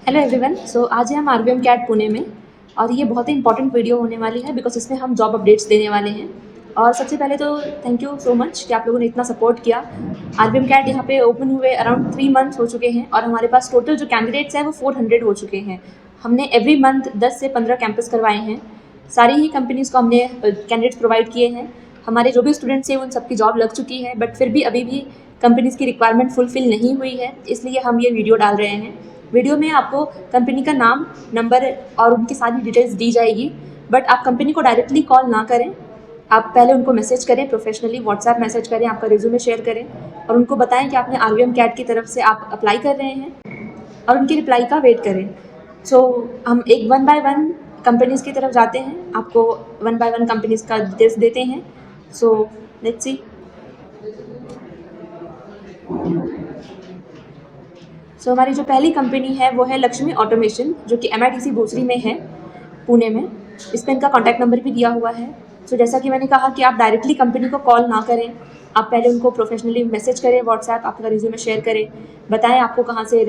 Hello everyone. आज है हम आरबीएम कैट पुणे में और ये बहुत ही इंपॉर्टेंट वीडियो होने वाली है बिकॉज इसमें हम जॉब अपडेट्स देने वाले हैं। और सबसे पहले तो थैंक यू सो मच कि आप लोगों ने इतना सपोर्ट किया। आरबीएम कैट यहाँ पे ओपन हुए अराउंड 3 मंथ्स हो चुके हैं और हमारे पास टोटल जो कैंडिडेट्स हैं वो 400 हो चुके हैं। हमने एवरी मंथ 10 से 15 कैंपस करवाए हैं। सारी ही कंपनीज़ को हमने कैंडिडेट्स प्रोवाइड किए हैं। हमारे जो भी स्टूडेंट्स हैं उन सबकी जॉब लग चुकी है, बट फिर भी अभी भी कंपनीज़ की रिक्वायरमेंट फुलफिल नहीं हुई है, इसलिए हम ये वीडियो डाल रहे हैं। वीडियो में आपको कंपनी का नाम, नंबर और उनकी सारी डिटेल्स दी जाएगी, बट आप कंपनी को डायरेक्टली कॉल ना करें। आप पहले उनको मैसेज करें, प्रोफेशनली व्हाट्सएप मैसेज करें, आपका रिज्यूमे शेयर करें और उनको बताएं कि आपने आरबीएम कैट की तरफ से आप अप्लाई कर रहे हैं और उनकी रिप्लाई का वेट करें। हम एक 1 बाय 1 कंपनीज़ की तरफ जाते हैं, आपको 1 बाय 1 कंपनीज़ का डिटेल्स देते हैं। Let's see. हमारी जो पहली कंपनी है वो है लक्ष्मी ऑटोमेशन, जो कि एमआईडीसी भोसरी में है, पुणे में। इस पर इनका कॉन्टैक्ट नंबर भी दिया हुआ है। जैसा कि मैंने कहा कि आप डायरेक्टली कंपनी को कॉल ना करें, आप पहले उनको प्रोफेशनली मैसेज करें, व्हाट्सएप, आपका रिज्यूमे शेयर करें, बताएं आपको कहाँ से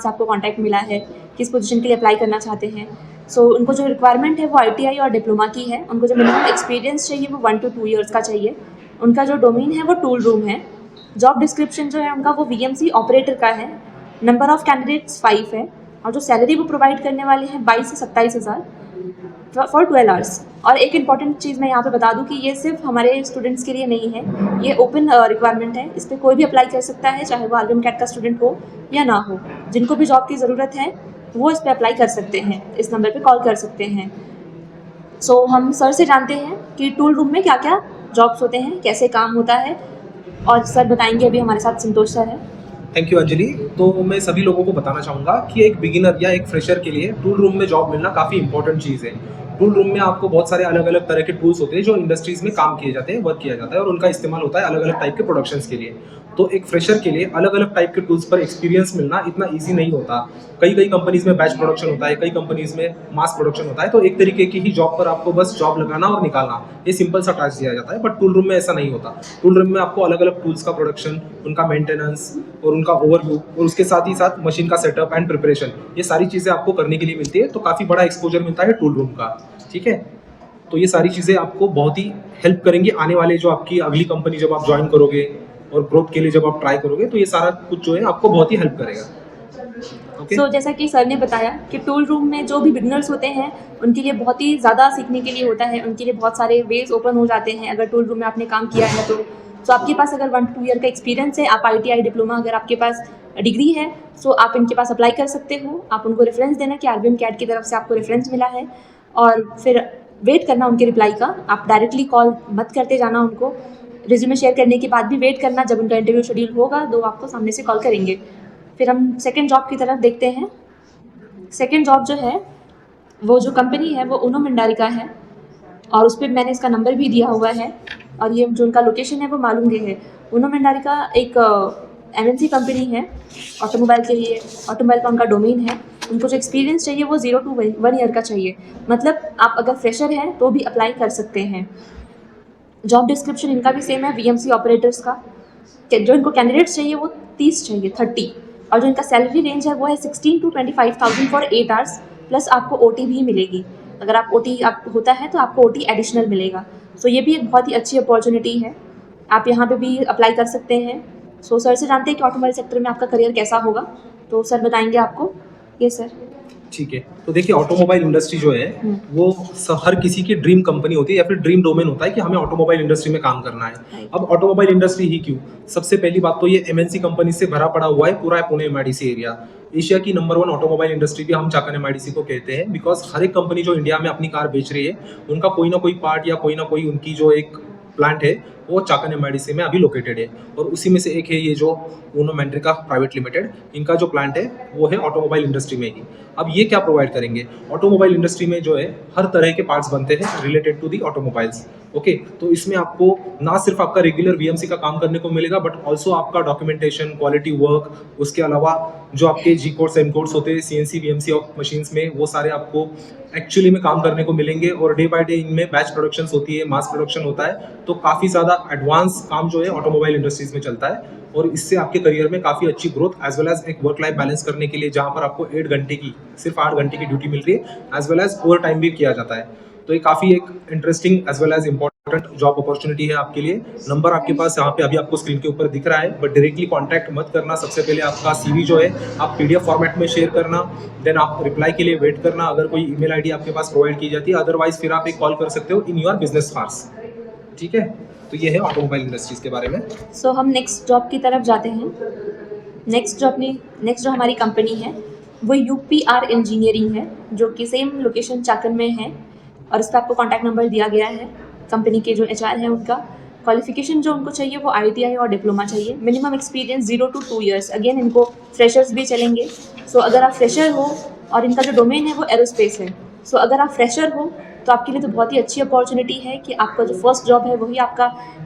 आपको कॉन्टैक्ट मिला है, किस पोजीशन के लिए अप्लाई करना चाहते हैं। उनको जो रिक्वायरमेंट है वो आईटीआई और डिप्लोमा की है। उनको जो मिनिमम एक्सपीरियंस चाहिए वो 1 to 2 ईयर्स का चाहिए। उनका जो डोमेन है वो टूल रूम है। जॉब डिस्क्रिप्शन जो है उनका वो वीएमसी ऑपरेटर का है। नंबर ऑफ़ कैंडिडेट्स 5 है और जो सैलरी वो प्रोवाइड करने वाले हैं 22 से 27 हज़ार फॉर 12 आवर्स। और एक इम्पॉर्टेंट चीज़ मैं यहाँ पे बता दूँ कि ये सिर्फ हमारे स्टूडेंट्स के लिए नहीं है, ये ओपन रिक्वायरमेंट है। इस पर कोई भी अप्लाई कर सकता है, चाहे वो आरबीएम कैट का स्टूडेंट हो या ना हो। जिनको भी जॉब की ज़रूरत है वो इस पर अप्लाई कर सकते हैं, इस नंबर पर कॉल कर सकते हैं। हम सर से जानते हैं कि टूल रूम में क्या क्या जॉब्स होते हैं, कैसे काम होता है, और सर बताएंगे। अभी हमारे साथ संतोष सर है। Thank you Anjali. तो मैं सभी लोगों को बताना चाहूँगा कि एक बिगिनर या एक फ्रेशर के लिए टूल रूम में जॉब मिलना काफ़ी इंपॉर्टेंट चीज़ है। टूल रूम में आपको बहुत सारे अलग अलग तरह के टूल्स होते हैं जो इंडस्ट्रीज़ में काम किए जाते हैं, वर्क किया जाता है और उनका इस्तेमाल होता है अलग अलग टाइप के प्रोडक्शंस के लिए। तो एक फ्रेशर के लिए अलग अलग टाइप के टूल्स पर एक्सपीरियंस मिलना इतना ईजी नहीं होता। कई कई कंपनीज़ में बैच प्रोडक्शन होता है, कई कंपनीज़ में मास प्रोडक्शन होता है। तो एक तरीके की ही जॉब पर आपको बस जॉब लगाना और निकालना, ये सिंपल सा टास्क दिया जाता है। बट टूल रूम में ऐसा नहीं होता। टूल रूम में आपको अलग अलग टूल्स का प्रोडक्शन, उनका मेंटेनेंस और उनका ओवरव्यू और उसके साथ ही साथ मशीन का सेटअप एंड प्रिपरेशन, ये सारी चीज़ें आपको करने के लिए मिलती है। तो काफ़ी बड़ा एक्सपोजर मिलता है टूल रूम का। ठीक है, तो ये सारी चीज़ें आपको बहुत ही हेल्प करेंगी आने वाले जो आपकी अगली कंपनी जब आप ज्वाइन करोगे और ग्रोथ के लिए जब आप ट्राई करोगे, तो ये सारा कुछ जो है आपको बहुत ही हेल्प करेगा। जैसा कि सर ने बताया कि टूल रूम में जो भी बिगनर्स होते हैं उनके लिए बहुत ही ज़्यादा सीखने के लिए होता है। उनके लिए बहुत सारे वेज ओपन हो जाते हैं अगर टूल रूम में आपने काम किया है तो आपके पास अगर 1 to 2 ईयर का एक्सपीरियंस है, आप आईटीआई डिप्लोमा अगर आपके पास डिग्री है, आप इनके पास अप्लाई कर सकते हो। आप उनको रेफरेंस देना कि आरबीएम कैट की तरफ से आपको रेफरेंस मिला है और फिर वेट करना उनके रिप्लाई का। आप डायरेक्टली कॉल मत करते जाना उनको। रिज्यूमे शेयर करने के बाद भी वेट करना, जब उनका इंटरव्यू शेड्यूल होगा तो आपको सामने से कॉल करेंगे। फिर हम सेकेंड जॉब की तरफ देखते हैं। सेकेंड जॉब जो है वो जो कंपनी है वो उनो मंडारी का है और उस पर मैंने इसका नंबर भी दिया हुआ है और ये जो उनका लोकेशन है वो मालूम गए है। उनो मंडारी का एक एमएनसी कंपनी है ऑटोमोबाइल के लिए। ऑटोमोबाइल का उनका डोमेन है। उनको जो एक्सपीरियंस चाहिए वो 0 to 1 ईयर का चाहिए। मतलब आप अगर फ्रेशर हैं तो भी अप्लाई कर सकते हैं। जॉब डिस्क्रिप्शन इनका भी सेम है, वीएमसी ऑपरेटर्स का। जो इनको कैंडिडेट्स चाहिए वो 30 चाहिए, 30। और जो इनका सैलरी रेंज है वो है 16 to 25,000 फॉर 8 आवर्स, प्लस आपको ओटी भी मिलेगी। अगर आप ओटी होता है तो आपको ओटी एडिशनल मिलेगा। ये भी एक बहुत ही अच्छी अपॉर्चुनिटी है, आप यहाँ पे भी अप्लाई कर सकते हैं। सर से जानते हैं कि ऑटोमोबाइल सेक्टर में आपका करियर कैसा होगा, तो सर बताएंगे आपको। ये सर। ठीक है, तो देखिए ऑटोमोबाइल इंडस्ट्री जो है वो हर किसी की ड्रीम कंपनी होती है या फिर ड्रीम डोमेन होता है कि हमें ऑटोमोबाइल इंडस्ट्री में काम करना है। अब ऑटोमोबाइल इंडस्ट्री ही क्यों? सबसे पहली बात तो ये एमएनसी कंपनी से भरा पड़ा हुआ है पूरा पुणे एमआईडीसी एरिया। एशिया की नंबर 1 ऑटोमोबाइल इंडस्ट्री भी हम चाकन एमआईडीसी को कहते हैं, बिकॉज हर एक कंपनी जो इंडिया में अपनी कार बेच रही है उनका कोई ना कोई पार्ट या कोई ना कोई उनकी जो एक प्लांट है वो चाकन एमआईडीसी में अभी लोकेटेड है। और उसी में से एक है ये जो उनो मेंट्रिका प्राइवेट लिमिटेड, इनका जो प्लांट है वो है ऑटोमोबाइल इंडस्ट्री में ही। अब ये क्या प्रोवाइड करेंगे? ऑटोमोबाइल इंडस्ट्री में जो है हर तरह के पार्ट्स बनते हैं related to the automobiles. Okay, तो इसमें आपको ना सिर्फ आपका रेगुलर वीएमसी का काम करने को मिलेगा, बट ऑल्सो आपका डॉक्यूमेंटेशन, क्वालिटी वर्क, उसके अलावा जो आपके जी कोड्स एन कोड्स होते हैं सीएनसी वीएमसी ऑफ मशीन्स में, वो सारे आपको एक्चुअली में काम करने को मिलेंगे। और डे बाय डे इनमें बैच प्रोडक्शन होती है, मास प्रोडक्शन होता है, तो काफ़ी ज़्यादा ज़्यादा एडवांस काम जो है ऑटोमोबाइल इंडस्ट्रीज में चलता है, और इससे आपके करियर में काफ़ी अच्छी ग्रोथ एज वेल एज एक वर्क लाइफ बैलेंस करने के लिए, जहाँ पर आपको 8 घंटे की, सिर्फ 8 घंटे की ड्यूटी मिल रही है, as well as overtime भी किया जाता है। तो ये काफ़ी एक interesting as well as important job opportunity है आपके लिए। नंबर आपके पास यहाँ पे अभी आपको स्क्रीन के ऊपर दिख रहा है, बट डायरेक्टली कॉन्टैक्ट मत करना। सबसे पहले आपका CV जो है आप PDF फॉर्मेट में शेयर करना, देन आप रिप्लाई के लिए वेट करना अगर कोई ईमेल ID आपके पास प्रोवाइड की जाती है, अदरवाइज फिर आप एक कॉल कर सकते हो इन योर बिजनेस आवर्स। ठीक है, तो ये है ऑटोमोबाइल इंडस्ट्रीज के बारे में। सो हम नेक्स्ट जॉब की तरफ जाते हैं। नेक्स्ट जो हमारी कंपनी है वो UPR इंजीनियरिंग है, जो कि सेम लोकेशन चाकन में है, और इस पर आपको कॉन्टैक्ट नंबर दिया गया है। कंपनी के जो HR हैं उनका क्वालिफिकेशन जो उनको चाहिए वो ITI और डिप्लोमा चाहिए। Minimum experience 0 to 2 years। Again इनको फ्रेशर्स भी चलेंगे। सो अगर आप फ्रेशर हो, और इनका जो डोमेन है वो एरोस्पेस है, सो अगर आप फ्रेशर हो तो आपके लिए तो बहुत ही अच्छी अपॉर्चुनिटी है कि आपका जो फर्स्ट जॉब है वही आपका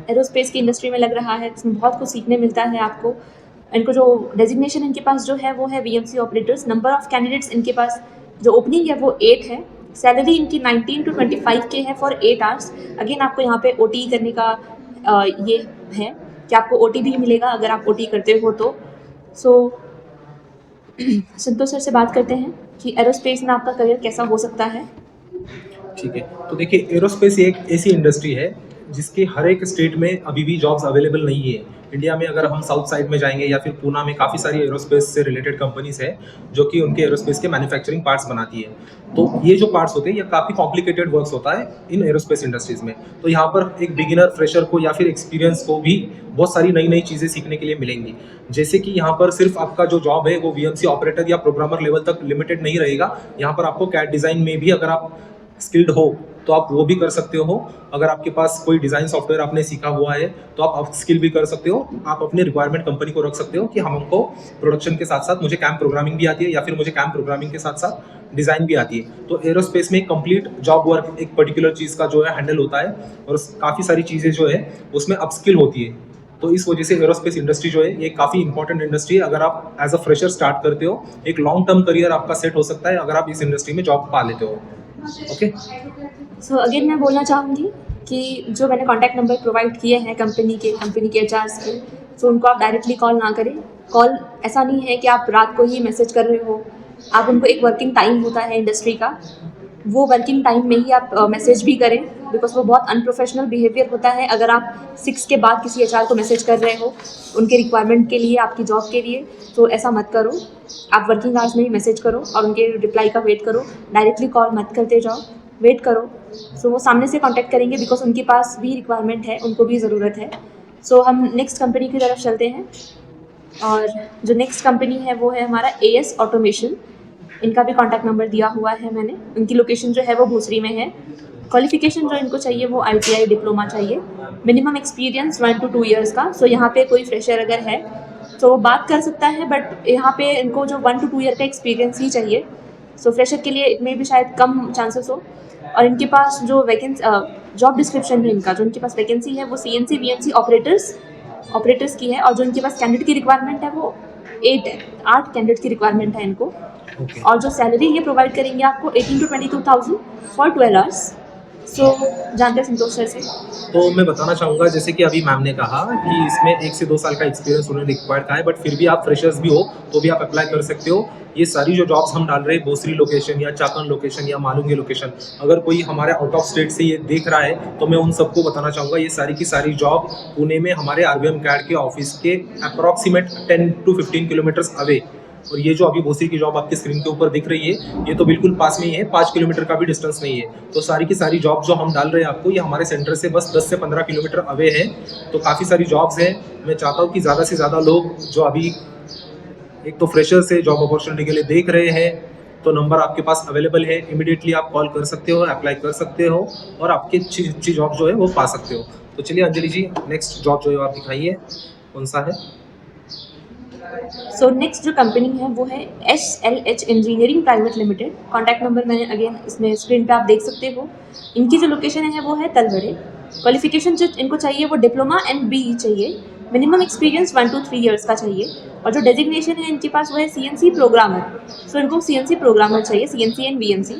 एरोस्पेस की इंडस्ट्री में लग रहा है, इसमें बहुत कुछ सीखने मिलता है आपको। इनको जो डेजिग्नेशन इनके पास जो है वो है VMC operators. Number of candidates इनके पास जो ओपनिंग है वो 8 है। सैलरी इनकी 19 to 25K है फॉर 8 आवर्स। अगेन आपको यहाँ पे OT करने का ये है कि आपको OT भी मिलेगा अगर आप OT करते हो तो। सो संतोष सर से बात करते हैं कि एरोस्पेस में आपका करियर कैसा हो सकता है। ठीक है, तो देखिए एरोस्पेस एक ऐसी इंडस्ट्री है जिसके हर एक स्टेट में अभी भी जॉब्स अवेलेबल नहीं है। इंडिया में अगर हम साउथ साइड में जाएंगे या फिर पूना में काफ़ी सारी एरोस्पेस से रिलेटेड कंपनीज है जो कि उनके एरोस्पेस के मैन्युफैक्चरिंग पार्ट्स बनाती है। तो ये जो पार्ट्स होते हैं ये काफ़ी कॉम्प्लिकेटेड वर्क्स होता है इन एरोस्पेस इंडस्ट्रीज में। तो यहाँ पर एक बिगिनर फ्रेशर को या फिर एक्सपीरियंस को भी बहुत सारी नई नई चीज़ें सीखने के लिए मिलेंगी। जैसे कि यहाँ पर सिर्फ आपका जो जॉब है वो VMC ऑपरेटर या प्रोग्रामर लेवल तक लिमिटेड नहीं रहेगा। यहाँ पर आपको CAD डिज़ाइन में भी अगर आप स्किल्ड हो तो आप वो भी कर सकते हो। अगर आपके पास कोई डिज़ाइन सॉफ्टवेयर आपने सीखा हुआ है तो आप अप स्किल भी कर सकते हो। आप अपने रिक्वायरमेंट कंपनी को रख सकते हो कि हमको प्रोडक्शन के साथ साथ मुझे कैम प्रोग्रामिंग भी आती है या फिर मुझे कैम प्रोग्रामिंग के साथ साथ डिज़ाइन भी आती है। तो एरोस्पेस में कंप्लीट जॉब वर्क एक पर्टिकुलर चीज़ का जो है हैंडल होता है, और काफ़ी सारी चीज़ें जो है उसमें अपस्किल होती है। तो इस वजह से एरोस्पेस इंडस्ट्री जो है ये काफ़ी इंपॉर्टेंट इंडस्ट्री है। अगर आप एज अ फ्रेशर स्टार्ट करते हो, एक लॉन्ग टर्म करियर आपका सेट हो सकता है अगर आप इस इंडस्ट्री में जॉब पा लेते हो। ओके, सो अगेन मैं बोलना चाहूँगी कि जो मैंने कॉन्टैक्ट नंबर प्रोवाइड किए हैं कंपनी के HRs के, सो उनको आप डायरेक्टली कॉल ना करें। कॉल ऐसा नहीं है कि आप रात को ही मैसेज कर रहे हो, आप उनको एक वर्किंग टाइम होता है इंडस्ट्री का, वो वर्किंग टाइम में ही आप मैसेज भी करें, बिकॉज वो बहुत अनप्रोफेशनल बिहेवियर होता है अगर आप 6 के बाद किसी HR को मैसेज कर रहे हो उनके रिक्वायरमेंट के लिए, आपकी जॉब के लिए। तो ऐसा मत करो, आप वर्किंग आवर्स में ही मैसेज करो और उनके रिप्लाई का वेट करो। डायरेक्टली कॉल मत करते जाओ, वेट करो। सो वो सामने से कांटेक्ट करेंगे बिकॉज उनके पास भी रिक्वायरमेंट है, उनको भी ज़रूरत है। सो हम नेक्स्ट कंपनी की तरफ चलते हैं, और जो नेक्स्ट कंपनी है वो है हमारा AS ऑटोमेशन। इनका भी कॉन्टैक्ट नंबर दिया हुआ है मैंने। उनकी लोकेशन जो है वो भोसरी में है। क्वालिफिकेशन जो इनको चाहिए वो ITI डिप्लोमा चाहिए। मिनिमम एक्सपीरियंस 1 to 2 years का। सो यहाँ पे कोई फ्रेशर अगर है तो वो बात कर सकता है, बट यहाँ पे इनको जो 1 to 2 year का एक्सपीरियंस ही चाहिए। सो फ्रेशर के लिए इनमें भी शायद कम चांसेस हो। और इनके पास जो जॉब डिस्क्रिप्शन है इनका, जो इनके पास वैकेंसी है वो CNC VMC ऑपरेटर्स की है, और जो इनके पास कैंडिडेट की रिक्वायरमेंट है वो 8 कैंडिडेट की रिक्वायरमेंट है इनको। और जो सैलरी ये प्रोवाइड करेंगे आपको 18 to 22,000 फॉर 12 आवर्स। सो जानते हैं संतोष सर से। तो मैं बताना चाहूँगा, जैसे कि अभी मैम ने कहा कि इसमें 1 से 2 साल का एक्सपीरियंस उन्होंने रिक्वायर्ड कहा है, बट फिर भी आप फ्रेशर्स भी हो तो भी आप अप्लाई कर सकते हो। ये सारी जो जॉब्स हम डाल रहे हैं भोसरी लोकेशन या चाकन लोकेशन या मालूंगी लोकेशन, अगर कोई हमारे आउट ऑफ स्टेट से ये देख रहा है तो मैं उन सबको बताना चाहूँगा ये सारी की सारी जॉब पुणे में हमारे RBM CAD के ऑफिस के अप्रॉक्सीमेट 10 to 15 किलोमीटर्स अवे। और ये जो अभी भोसरी की जॉब आपकी स्क्रीन के ऊपर दिख रही है ये तो बिल्कुल पास में ही है, 5 किलोमीटर का भी डिस्टेंस नहीं है। तो सारी की सारी जॉब जो हम डाल रहे हैं आपको ये हमारे सेंटर से बस 10 से 15 किलोमीटर अवे है। तो काफ़ी सारी जॉब्स हैं। मैं चाहता हूँ कि ज़्यादा से ज़्यादा लोग जो अभी एक तो फ्रेशर से जॉब अपॉर्चुनिटी के लिए देख रहे हैं, तो नंबर आपके पास अवेलेबल है, इमीडिएटली आप कॉल कर सकते हो, अप्लाई कर सकते हो और आपकी अच्छी जॉब जो है वो पा सकते हो। तो चलिए अंजलि जी, नेक्स्ट जॉब जो है आप दिखाइए कौन सा है। सो नेक्स्ट जो कंपनी है वो है SLH engineering private limited. Contact number मैंने अगेन इसमें स्क्रीन पे आप देख सकते हो। इनकी जो लोकेशन है वो है तलवरे। क्वालिफिकेशन जो इनको चाहिए वो डिप्लोमा एंड BE चाहिए। मिनिमम एक्सपीरियंस 1 to 3 years का चाहिए। और जो डेजिग्नेशन है इनके पास वो है CNC प्रोग्रामर। सो इनको CNC प्रोग्रामर चाहिए, CNC एंड VMC।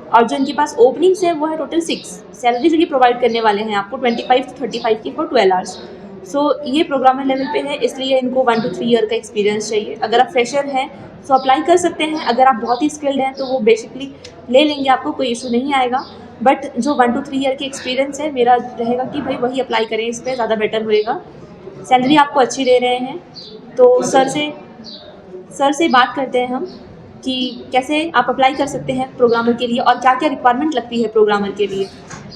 और जो इनके पास ओपनिंग्स है वो है टोटल 6। सैलरी जो ये प्रोवाइड करने वाले हैं आपको 25 to 35 की फॉर 12 आवर्स। सो ये प्रोग्रामर लेवल पे है, इसलिए इनको 1 to 3 ईयर का एक्सपीरियंस चाहिए। अगर आप फ्रेशर हैं तो अप्लाई कर सकते हैं, अगर आप बहुत ही स्किल्ड हैं तो वो बेसिकली ले लेंगे, आपको कोई इशू नहीं आएगा। बट जो 1 to 3 ईयर की एक्सपीरियंस है, मेरा रहेगा कि भाई वही अप्लाई करें, इस पर ज़्यादा बेटर होएगा। सैलरी आपको अच्छी दे रहे हैं। तो सर से बात करते हैं हम कि कैसे आप अप्लाई कर सकते हैं प्रोग्रामर के लिए और क्या क्या रिक्वायरमेंट लगती है प्रोग्रामर के लिए।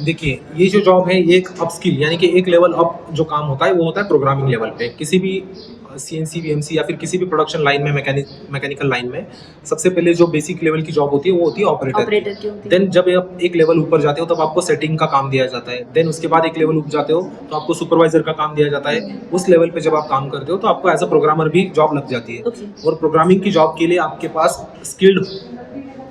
देखिए, ये जो जॉब है ये एक अप स्किल यानी कि एक लेवल अप जो काम होता है वो होता है प्रोग्रामिंग लेवल पे। किसी भी सीएनसी वीएमसी या फिर किसी भी प्रोडक्शन लाइन में, मैकेनिकल लाइन में सबसे पहले जो बेसिक लेवल की जॉब होती है वो होती है ऑपरेटर की होती है। देन जब आप एक लेवल ऊपर जाते हो तब आपको सेटिंग का काम दिया जाता है। देन उसके बाद एक लेवल ऊपर जाते हो तो आपको सुपरवाइजर का काम दिया जाता है। उस लेवल पे जब आप काम करते हो तो आपको एज अ प्रोग्रामर भी जॉब लग जाती है। और प्रोग्रामिंग की जॉब के लिए आपके पास स्किल्ड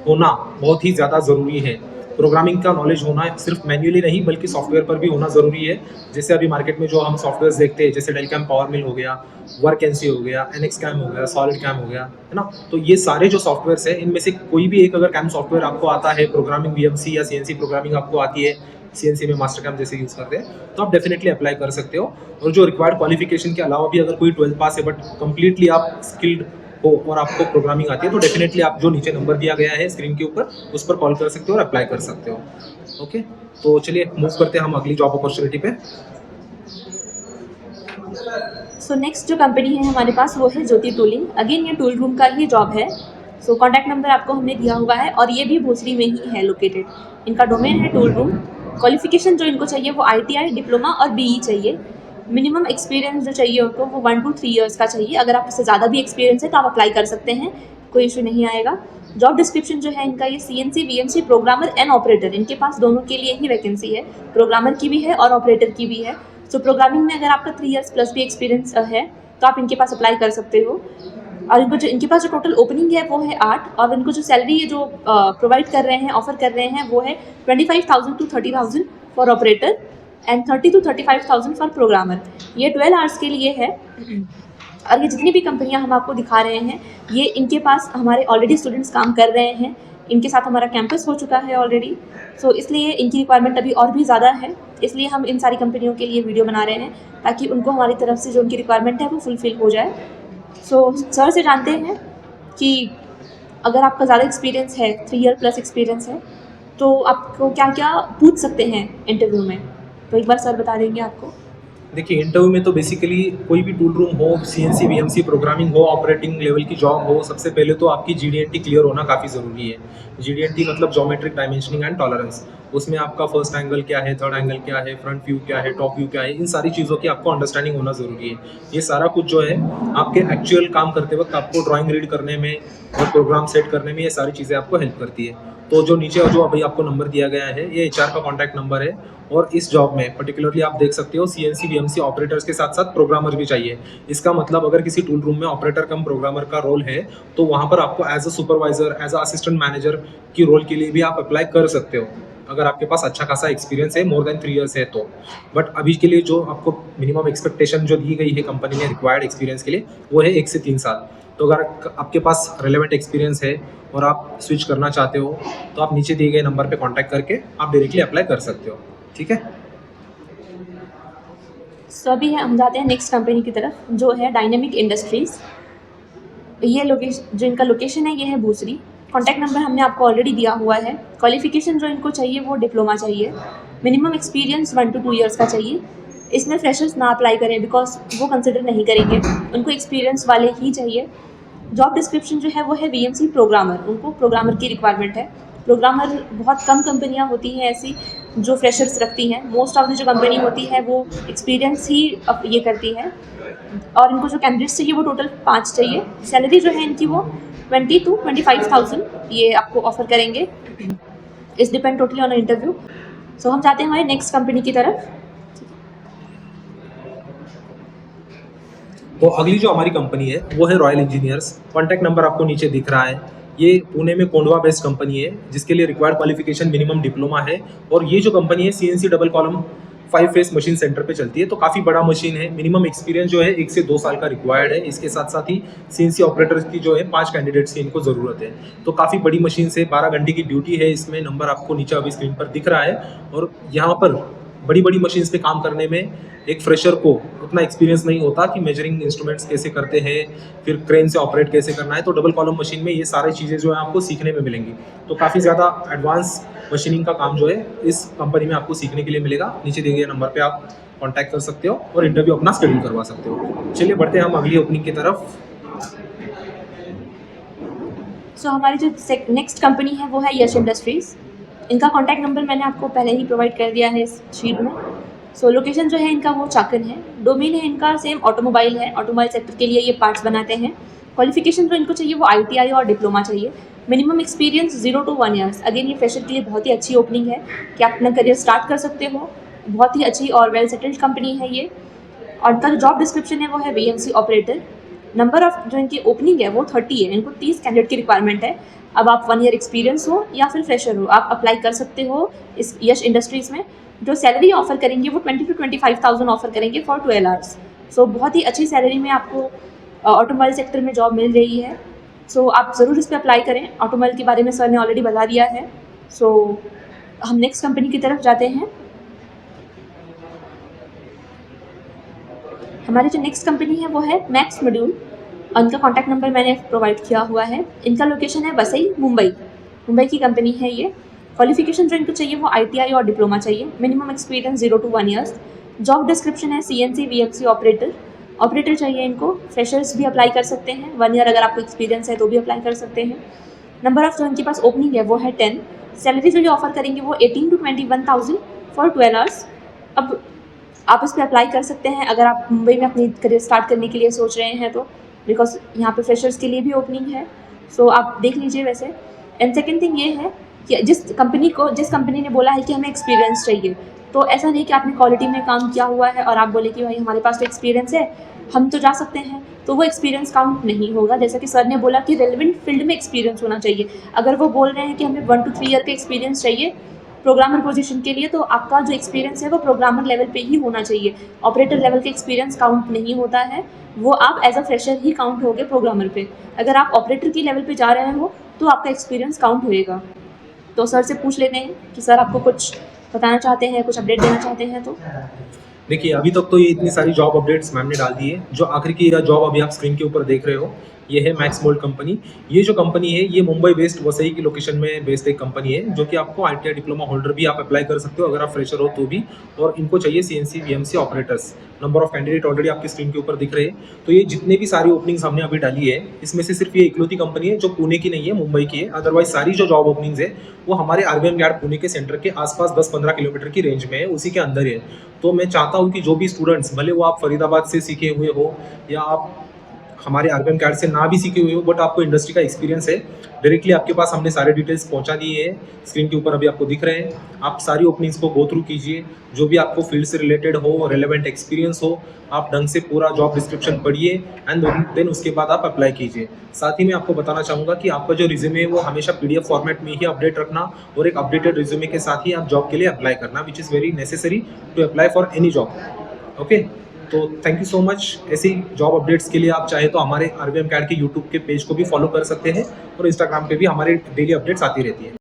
होना बहुत ही ज़्यादा ज़रूरी है। प्रोग्रामिंग का नॉलेज होना सिर्फ मैन्युअली नहीं बल्कि सॉफ्टवेयर पर भी होना ज़रूरी है। जैसे अभी मार्केट में जो हम सॉफ्टवेयर देखते हैं, जैसे डेलकैम पावर मिल हो गया, वर्कएनसी हो गया, एनएक्स कैम हो गया, सॉलिड कैम हो गया, है ना। तो ये सारे जो सॉफ्टवेयर्स हैं इनमें से कोई भी एक अगर कैम सॉफ्टवेयर आपको आता है, प्रोग्रामिंग वीएमसी या सीएनसी प्रोग्रामिंग आपको आती है, सीएनसी में मास्टर कैम जैसे यूज़ करते हैं, तो आप डेफिनेटली अप्लाई कर सकते हो। और जो रिक्वायर्ड क्वालिफिकेशन के अलावा भी अगर कोई 12th पास है बट कंप्लीटली आप स्किल्ड हो और आपको प्रोग्रामिंग आती है तो डेफिनेटली आप जो नीचे नंबर दिया गया है स्क्रीन के ऊपर उस पर कॉल कर सकते हो और अप्लाई कर सकते हो। ओके, तो चलिए मूव करते हैं हम अगली जॉब अपॉर्चुनिटी पे। सो नेक्स्ट जो कंपनी है हमारे पास वो है ज्योति टूलिंग। अगेन ये टूल रूम का ही जॉब है। सो कॉन्टैक्ट नंबर आपको हमने दिया हुआ है और ये भी भोसरी में ही है लोकेटेड। इनका डोमेन है टूल रूम। क्वालिफिकेशन जो इनको चाहिए वो ITI डिप्लोमा और BE चाहिए। मिनिमम एक्सपीरियंस जो चाहिए उनको वो 1 to 3 ईयर्स का चाहिए। अगर आप उससे ज़्यादा भी एक्सपीरियंस है तो आप अप्लाई कर सकते हैं, कोई इशू नहीं आएगा। जॉब डिस्क्रिप्शन जो है इनका ये CNC VMC programmer and operator, इनके पास दोनों के लिए ही वैकेंसी है, प्रोग्रामर की भी है और ऑपरेटर की भी है। सो प्रोग्रामिंग में अगर आपका 3 ईयर्स प्लस भी एक्सपीरियंस है तो आप इनके पास अप्लाई कर सकते हो। और इनके पास जो टोटल ओपनिंग है वो है 8 और इनको जो सैलरी जो प्रोवाइड कर रहे हैं, ऑफर कर रहे हैं वो है 25,000 to 30,000 for operator and 30 to 35,000 for programmer. ये 12 आवर्स के लिए है। और ये जितनी भी कंपनियां हम आपको दिखा रहे हैं ये इनके पास हमारे ऑलरेडी स्टूडेंट्स काम कर रहे हैं, इनके साथ हमारा कैंपस हो चुका है ऑलरेडी। सो इसलिए इनकी रिक्वायरमेंट अभी और भी ज़्यादा है, इसलिए हम इन सारी कंपनियों के लिए वीडियो बना रहे हैं ताकि उनको हमारी तरफ से जो उनकी रिक्वायरमेंट है वो फुलफिल हो जाए। सो सर से जानते हैं कि अगर आपका ज़्यादा एक्सपीरियंस है, 3 ईयर प्लस एक्सपीरियंस है, तो आपको क्या क्या पूछ सकते हैं इंटरव्यू में, तो एक बार सर बता देंगे आपको। देखिए, इंटरव्यू में तो बेसिकली कोई भी टूल रूम हो, CNC VMC प्रोग्रामिंग हो, ऑपरेटिंग लेवल की जॉब हो, सबसे पहले तो आपकी GD&T क्लियर होना काफ़ी ज़रूरी है। GD&T मतलब ज्योमेट्रिक डायमेंशनिंग एंड टॉलरेंस। उसमें आपका फर्स्ट एंगल क्या है, थर्ड एंगल क्या है, फ्रंट व्यू क्या है, टॉप व्यू क्या है, इन सारी चीज़ों की आपको अंडरस्टैंडिंग होना ज़रूरी है। ये सारा कुछ जो है आपके एक्चुअल काम करते वक्त आपको ड्राइंग रीड करने में और प्रोग्राम सेट करने में ये सारी चीज़ें आपको हेल्प करती है। तो जो नीचे जो अभी आपको नंबर दिया गया है ये HR का कॉन्टैक्ट नंबर है। और इस जॉब में पर्टिकुलरली आप देख सकते हो CNC VMC ऑपरेटर्स के साथ साथ प्रोग्रामर भी चाहिए। इसका मतलब अगर किसी टूल रूम में ऑपरेटर कम प्रोग्रामर का रोल है तो वहाँ पर आपको as a supervisor, as a assistant manager की रोल के लिए भी आप अप्लाई कर सकते हो अगर आपके पास अच्छा खासा एक्सपीरियंस है, मोर देन 3 ईयर्स है तो। बट अभी के लिए जो आपको मिनिमम एक्सपेक्टेशन जो दी गई है कंपनी ने रिक्वायर्ड एक्सपीरियंस के लिए वो है 1 से 3 साल। तो अगर आपके पास रेलेवेंट एक्सपीरियंस है और आप स्विच करना चाहते हो तो आप नीचे दिए गए नंबर पे कांटेक्ट करके आप डायरेक्टली अप्लाई कर सकते हो, ठीक है। सो अभी हम जाते हैं नेक्स्ट कंपनी की तरफ जो है डायनेमिक इंडस्ट्रीज़। ये लोकेशन जो इनका लोकेशन है ये है भूसरी। कॉन्टैक्ट नंबर हमने आपको ऑलरेडी दिया हुआ है। क्वालिफिकेशन जो इनको चाहिए वो डिप्लोमा चाहिए। मिनिमम एक्सपीरियंस 1 to 2 ईयर्स का चाहिए। इसमें फ्रेशर्स ना अप्लाई करें बिकॉज वो कंसिडर नहीं करेंगे, उनको एक्सपीरियंस वाले ही चाहिए। जॉब डिस्क्रिप्शन जो है वो है VMC प्रोग्रामर, उनको प्रोग्रामर की रिक्वायरमेंट है। प्रोग्रामर बहुत कम कंपनियां होती हैं ऐसी जो फ्रेशर्स रखती हैं। मोस्ट ऑफ द जो कंपनी होती है वो एक्सपीरियंस ही ये करती है। और इनको जो कैंडिडेट्स चाहिए वो टोटल 5 चाहिए। सैलरी जो है इनकी वो 20 to 25,000 ये आपको ऑफर करेंगे। इस डिपेंड टोटली ऑन इंटरव्यू। सो हम जाते हैं हमारे नेक्स्ट कंपनी की तरफ। तो अगली जो हमारी कंपनी है वो है रॉयल इंजीनियर्स। कॉन्टैक्ट नंबर आपको नीचे दिख रहा है। ये पुणे में कोंडवा बेस्ड कंपनी है जिसके लिए रिक्वायर्ड क्वालिफिकेशन मिनिमम डिप्लोमा है। और ये जो कंपनी है CNC double column 5 face machine centre पे चलती है, तो काफ़ी बड़ा मशीन है। मिनिमम एक्सपीरियंस जो है 1 से 2 साल का रिक्वायर्ड है। इसके साथ साथ ही सीएनसी ऑपरेटर्स की जो है 5 कैंडिडेट्स की इनको ज़रूरत है। तो काफ़ी बड़ी मशीन से 12 घंटे की ड्यूटी है इसमें। नंबर आपको नीचे अभी स्क्रीन पर दिख रहा है। और यहाँ पर बड़ी बड़ी मशीन्स पे काम करने में एक फ्रेशर को उतना एक्सपीरियंस नहीं होता कि मेजरिंग इंस्ट्रूमेंट्स कैसे करते हैं, फिर क्रेन से ऑपरेट कैसे करना है। तो डबल कॉलम मशीन में ये सारी चीज़ें जो है आपको सीखने में मिलेंगी। तो काफ़ी ज़्यादा एडवांस मशीनिंग का काम जो है इस कंपनी में आपको सीखने के लिए मिलेगा। नीचे दिए गए नंबर पे आप कांटेक्ट कर सकते हो और इंटरव्यू अपना शेड्यूल करवा सकते हो। चलिए बढ़ते हैं हम अगली ओपनिंग की तरफ। सो हमारी जो नेक्स्ट कंपनी है वो है यश इंडस्ट्रीज़। इनका कॉन्टैक्ट नंबर मैंने आपको पहले ही प्रोवाइड कर दिया है इस शीट में। सो लोकेशन जो है इनका वो चाकन है। डोमेन है इनका सेम ऑटोमोबाइल है। ऑटोमोबाइल सेक्टर के लिए ये पार्ट्स बनाते हैं। क्वालिफिकेशन जो इनको चाहिए वो ITI और डिप्लोमा चाहिए। Minimum experience 0 to 1 years. Again ये फ्रेशर के लिए बहुत ही अच्छी ओपनिंग है कि आप अपना करियर स्टार्ट कर सकते हो। बहुत ही अच्छी और वेल सेटल्ड कंपनी है ये। और इनका जो जॉब डिस्क्रिप्शन है वो है VMC ऑपरेटर। नंबर ऑफ जो इनकी ओपनिंग है वो 30 है। इनको 30 कैंडिडेट की रिक्वायरमेंट है। अब आप 1 ईयर एक्सपीरियंस हो या फिर फ्रेशर हो, आप अप्लाई कर सकते हो इस यश इंडस्ट्रीज़ में। जो सैलरी ऑफर करेंगे वो 20 to 25,000 ऑफर करेंगे फॉर 12 आवर्स। सो बहुत ही अच्छी सैलरी में आपको ऑटोमोबाइल सेक्टर में जॉब मिल रही है। सो आप ज़रूर इस पर अप्लाई करें। ऑटोमोबाइल के बारे में सर ने ऑलरेडी बता दिया है। सो हम नेक्स्ट कंपनी की तरफ जाते हैं। हमारी जो नेक्स्ट कंपनी है वो है मैक्स मॉड्यूल। उनका कॉन्टैक्ट नंबर मैंने प्रोवाइड किया हुआ है। इनका लोकेशन है वसई, मुंबई की कंपनी है ये। क्वालिफिकेशन जो इनको चाहिए वो ITI और डिप्लोमा चाहिए। Minimum experience 0 to 1 years. Job description है CNC VMC ऑपरेटर चाहिए इनको। फ्रेशर्स भी अप्लाई कर सकते हैं। 1 ईयर अगर आपको एक्सपीरियंस है तो भी अप्लाई कर सकते हैं। नंबर ऑफ जो इनके पास ओपनिंग है वो है 10। सैलरी जो ये ऑफर करेंगे वो 18 to 21,000 फॉर 12 आवर्स। अब आप इस पर अप्लाई कर सकते हैं अगर आप मुंबई में अपनी करियर स्टार्ट करने के लिए सोच रहे हैं तो, बिकॉज यहाँ पे फ्रेशर्स के लिए भी ओपनिंग है। सो आप देख लीजिए वैसे। एंड सेकेंड थिंग ये है कि जिस कंपनी ने बोला है कि हमें एक्सपीरियंस चाहिए, तो ऐसा नहीं कि आपने क्वालिटी में काम किया हुआ है और आप बोले कि भाई हमारे पास तो एक्सपीरियंस है, हम तो जा सकते हैं, तो वो एक्सपीरियंस काउंट नहीं होगा। जैसा कि सर ने बोला कि रेलेवेंट फील्ड में एक्सपीरियंस होना चाहिए। अगर वो बोल रहे हैं कि हमें 1 to 3 ईयर का एक्सपीरियंस चाहिए प्रोग्रामर पोजीशन के लिए, तो आपका जो एक्सपीरियंस है वो प्रोग्रामर लेवल पे ही होना चाहिए। ऑपरेटर लेवल का एक्सपीरियंस काउंट नहीं होता है, वो आप एज अ फ्रेशर ही काउंट होगे प्रोग्रामर पे। अगर आप ऑपरेटर की लेवल पे जा रहे हो तो आपका एक्सपीरियंस काउंट होएगा। तो सर से पूछ लेते हैं कि सर आपको कुछ बताना चाहते हैं, कुछ अपडेट देना चाहते हैं तो। देखिए अभी तक तो ये इतनी सारी जॉब अपडेट्स मैम ने डाल दी है। जो आखिर की जॉब अभी आप स्क्रीन के ऊपर देख रहे हो ये है मैक्स मोल्ड कंपनी। ये जो कंपनी है ये मुंबई बेस्ड वसई की लोकेशन में बेस्ड एक कंपनी है, जो कि आपको ITI डिप्लोमा होल्डर भी आप अप्लाई कर सकते हो अगर आप फ्रेशर हो तो भी। और इनको चाहिए CNC VMC operators. Number of candidate already आपकी स्क्रीन के ऊपर दिख रहे हैं। तो ये जितने भी सारी ओपनिंग्स हमने अभी डाली है इसमें से सिर्फ ये इकलौती कंपनी है जो पुणे की नहीं है, मुंबई की है। अदरवाइज सारी जो जॉब ओपनिंग्स है वो हमारे RVM यार्ड पुणे के सेंटर के आसपास 10-15 किलोमीटर की रेंज में है, उसी के अंदर है। तो मैं चाहता हूँ कि जो भी स्टूडेंट्स, भले वो आप फरीदाबाद से सीखे हुए हो या आप हमारे RVM यार्ड से ना भी सीखे हुए हो, बट आपको इंडस्ट्री का एक्सपीरियंस है, डायरेक्टली आपके पास हमने सारे डिटेल्स पहुंचा दिए हैं। स्क्रीन के ऊपर अभी आपको दिख रहे हैं। आप सारी ओपनिंग्स को गो थ्रू कीजिए। जो भी आपको फील्ड से रिलेटेड हो, रेलेवेंट एक्सपीरियंस हो, आप ढंग से पूरा जॉब डिस्क्रिप्शन पढ़िए एंड देन उसके बाद आप अप्लाई कीजिए। साथ ही मैं आपको बताना चाहूँगा कि आपका जो रिज्यूमे है वो हमेशा PDF फॉर्मेट में ही अपडेट रखना और एक अपडेटेड रिज्यूमे के साथ ही आप जॉब के लिए अप्लाई करना, which is very necessary to apply for any job. Okay, तो थैंक यू सो मच। ऐसी जॉब अपडेट्स के लिए आप चाहे तो हमारे RVM CAD के यूट्यूब के पेज को भी फॉलो कर सकते हैं और इंस्टाग्राम पे भी हमारे डेली अपडेट्स आती रहती है।